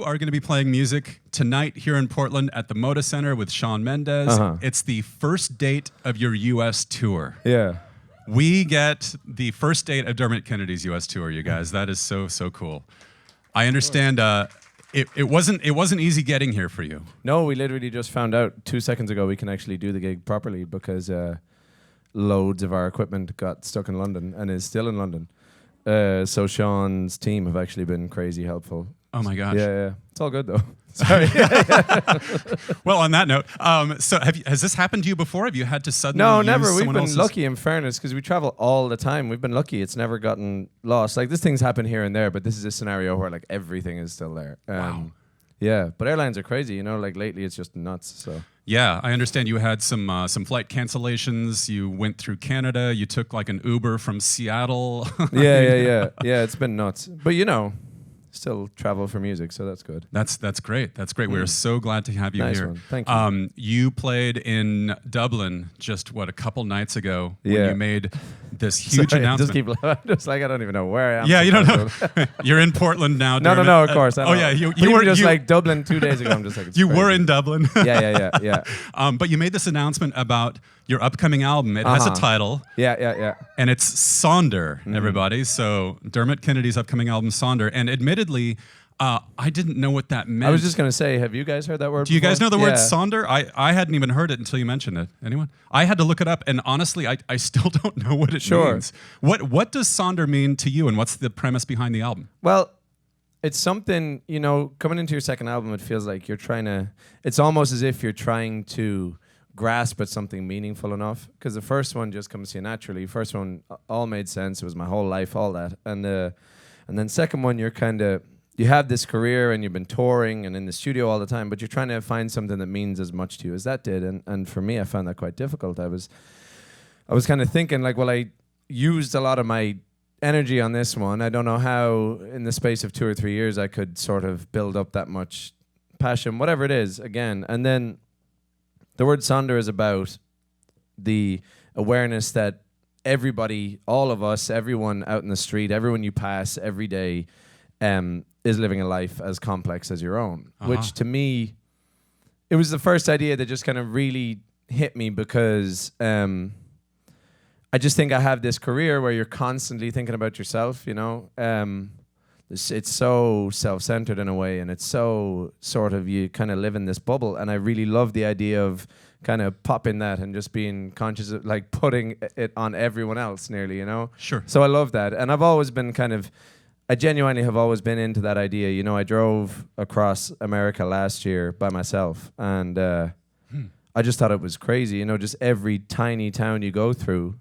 you are going to be playing music tonight here in Portland at the Moda Center with Shawn Mendes. It's the first date of your U.S. tour. Yeah. We get the first date of Dermot Kennedy's U.S. tour, you guys. That is so cool. I understand it wasn't easy getting here for you. No, we literally just found out 2 seconds ago we can actually do the gig properly because loads of our equipment got stuck in London and is still in London. So Sean's team have actually been crazy helpful. Oh my gosh. Yeah. It's all good though. Sorry. Well, on that note, so has this happened to you before? Have you had to suddenly No, use never. We've someone been else's? lucky in fairness because we travel all the time. We've been lucky. It's never gotten lost. Like this thing's happened here and there, but this is a scenario where like everything is still there. Wow. Yeah, but airlines are crazy, you know, like lately it's just nuts. So Yeah, I understand you had some flight cancellations. You went through Canada. You took like an Uber from Seattle. yeah. It's been nuts, but you know, still travel for music, so that's good. That's great. That's great. We're so glad to have you Nice here. one. Thank you. You played in Dublin just a couple nights ago when Yeah. you made this huge Sorry, announcement. just like I don't even know where I am. Yeah, you don't know. You're in Portland now. No, Dermot. of course. I know. Yeah, you But were just you, like Dublin 2 days ago. I'm just like it's you crazy. were in Dublin. Yeah. But you made this announcement about your upcoming album. It has a title. Yeah. And it's Sonder, everybody. So Dermot Kennedy's upcoming album, Sonder. And admittedly, I didn't know what that meant. I was just gonna say, have you guys heard that word? Do you guys know the before? word Sonder? I hadn't even heard it until you mentioned it. Anyone? I had to look it up, and honestly, I still don't know what it means. What does Sonder mean to you, and what's the premise behind the album? Well, it's something, you know, coming into your second album, it feels like you're trying to, it's almost as if you're trying to grasp at something meaningful enough. Because the first one just comes to you naturally. First one all made sense. It was my whole life, all that. And then second one, you're kind of, you have this career and you've been touring and in the studio all the time, but you're trying to find something that means as much to you as that did. And for me, I found that quite difficult. I was kind of thinking like, well, I used a lot of my energy on this one. I don't know how in the space of 2 or 3 years I could sort of build up that much passion, whatever it is, again. And then the word Sonder is about the awareness that everybody, all of us, everyone out in the street, everyone you pass every day, is living a life as complex as your own, which to me, it was the first idea that just kind of really hit me because I just think I have this career where you're constantly thinking about yourself, you know. It's so self-centered in a way, and it's so sort of, you kind of live in this bubble, and I really love the idea of kind of popping that and just being conscious of like putting it on everyone else nearly, you know. Sure. So I love that, and I've always been I genuinely have always been into that idea. You know, I drove across America last year by myself, and I just thought it was crazy. You know, just every tiny town you go through,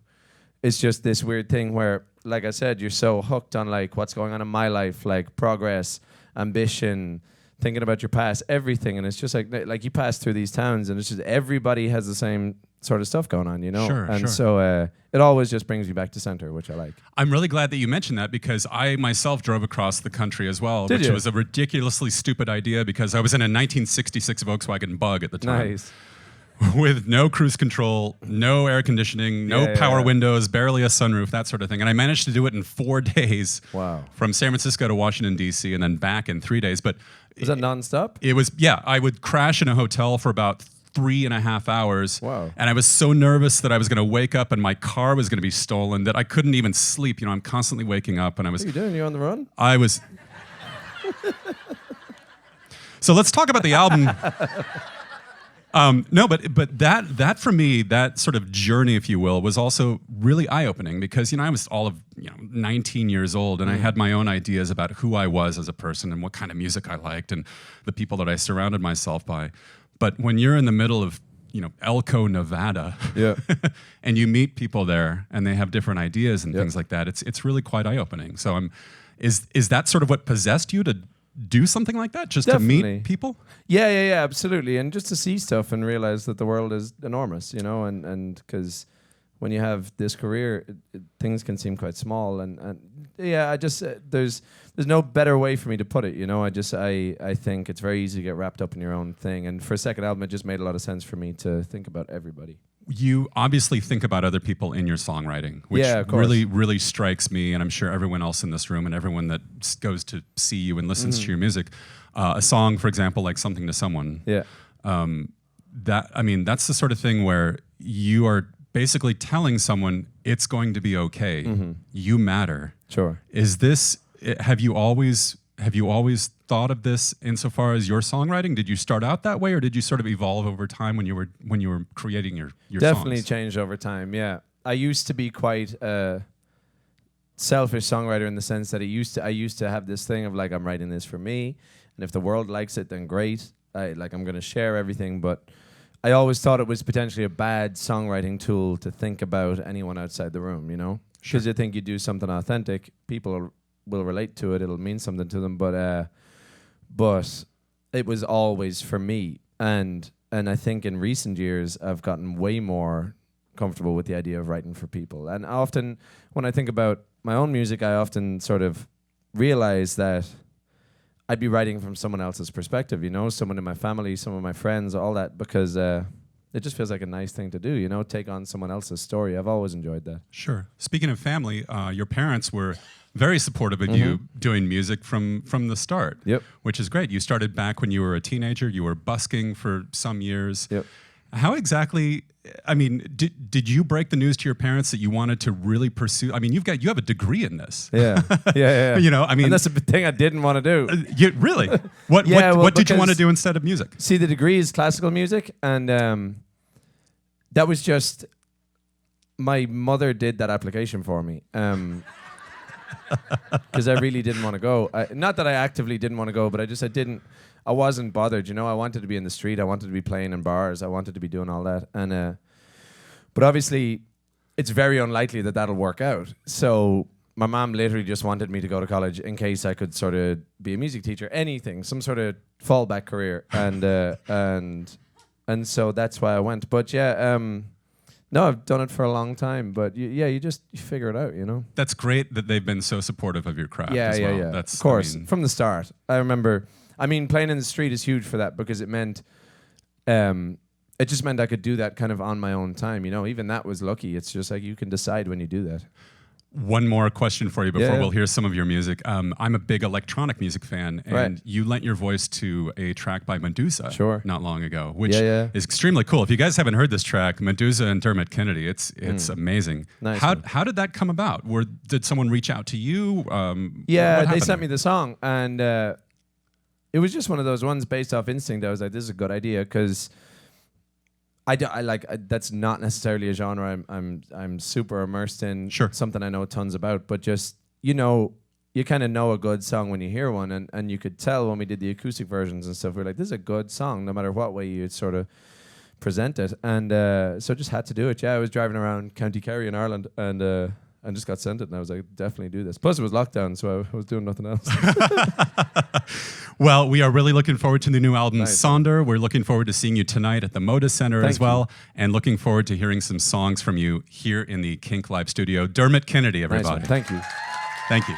it's just this weird thing where, like I said, you're so hooked on like what's going on in my life, like progress, ambition, thinking about your past, everything. And it's just like you pass through these towns and it's just everybody has the same sort of stuff going on, you know? Sure. So it always just brings you back to center, which I like. I'm really glad that you mentioned that because I myself drove across the country as well, Did which you? was a ridiculously stupid idea because I was in a 1966 Volkswagen Bug at the time. Nice. With no cruise control, no air conditioning, no power windows, barely a sunroof, that sort of thing. And I managed to do it in 4 days. Wow. From San Francisco to Washington, D.C., and then back in 3 days. But Was that nonstop? it was, yeah, I would crash in a hotel for about 3.5 hours. Wow. And I was so nervous that I was going to wake up and my car was going to be stolen that I couldn't even sleep. You know, I'm constantly waking up and I was... What are you doing? You on the run? I was... So let's talk about the album. No, but that for me, that sort of journey, if you will, was also really eye-opening because, you know, I was 19 years old and I had my own ideas about who I was as a person and what kind of music I liked and the people that I surrounded myself by. But when you're in the middle of, you know, Elko, Nevada, and you meet people there and they have different ideas and things like that, it's really quite eye-opening. So is that sort of what possessed you to do something like that, just Definitely. to meet people? Yeah, absolutely. And just to see stuff and realize that the world is enormous, you know, and because when you have this career, things can seem quite small. And I just, there's no better way for me to put it, you know. I think it's very easy to get wrapped up in your own thing. And for a second album, it just made a lot of sense for me to think about everybody. you obviously think about other people in your songwriting, which Yeah, of course. really, really strikes me, and I'm sure everyone else in this room and everyone that goes to see you and listens to your music. A song, for example, like Something to Someone. Yeah. That's the sort of thing where you are basically telling someone it's going to be okay. You matter. Sure. Have you always thought of this insofar as your songwriting? Did you start out that way, or did you sort of evolve over time when you were creating your Definitely songs? changed over time. Yeah, I used to be quite a selfish songwriter in the sense that I used to have this thing of like, I'm writing this for me, and if the world likes it, then great. I'm going to share everything, but I always thought it was potentially a bad songwriting tool to think about anyone outside the room, you know? Because you think you do something authentic, people will relate to it, it'll mean something to them, but it was always for me. And I think in recent years, I've gotten way more comfortable with the idea of writing for people. And often, when I think about my own music, I often sort of realize that I'd be writing from someone else's perspective, you know, someone in my family, some of my friends, all that, because it just feels like a nice thing to do, you know, take on someone else's story. I've always enjoyed that. Sure. Speaking of family, your parents were very supportive of you doing music from the start, which is great. You started back when you were a teenager. You were busking for some years. Yep. How exactly, did you break the news to your parents that you wanted to really pursue? You have a degree in this. Yeah. You know, and that's the thing I didn't want to do. Really? What did you want to do instead of music? See, the degree is classical music, and that was just, my mother did that application for me. Because I really didn't want to go. Not that I actively didn't want to go, but I wasn't bothered, you know. I wanted to be in the street. I wanted to be playing in bars. I wanted to be doing all that. And but obviously, it's very unlikely that that'll work out. So my mom literally just wanted me to go to college in case I could sort of be a music teacher, anything, some sort of fallback career. And so that's why I went. But yeah, no, I've done it for a long time. But you figure it out, you know. That's great that they've been so supportive of your craft. Yeah. That's, of course, from the start. I remember. Playing in the street is huge for that, because it meant, it just meant I could do that kind of on my own time. You know, even that was lucky. It's just like you can decide when you do that. One more question for you before we'll hear some of your music. I'm a big electronic music fan, and you lent your voice to a track by Medusa not long ago, which is extremely cool. If you guys haven't heard this track, Medusa and Dermot Kennedy, it's amazing. Nice. How did that come about? Did someone reach out to you? They sent me the song, and it was just one of those ones based off instinct. I was like, this is a good idea, because that's not necessarily a genre I'm super immersed in. Sure. Something I know tons about, but just, you know, you kind of know a good song when you hear one, and you could tell when we did the acoustic versions and stuff, we were like, this is a good song, no matter what way you sort of present it. And so just had to do it. Yeah, I was driving around County Kerry in Ireland, and just got sent it, and I was like, definitely do this. Plus, it was lockdown, so I was doing nothing else. Well, we are really looking forward to the new album, Sonder. We're looking forward to seeing you tonight at the Moda Center as well, and looking forward to hearing some songs from you here in the KINK Live Studio. Dermot Kennedy, everybody. Nice one. Thank you. Thank you.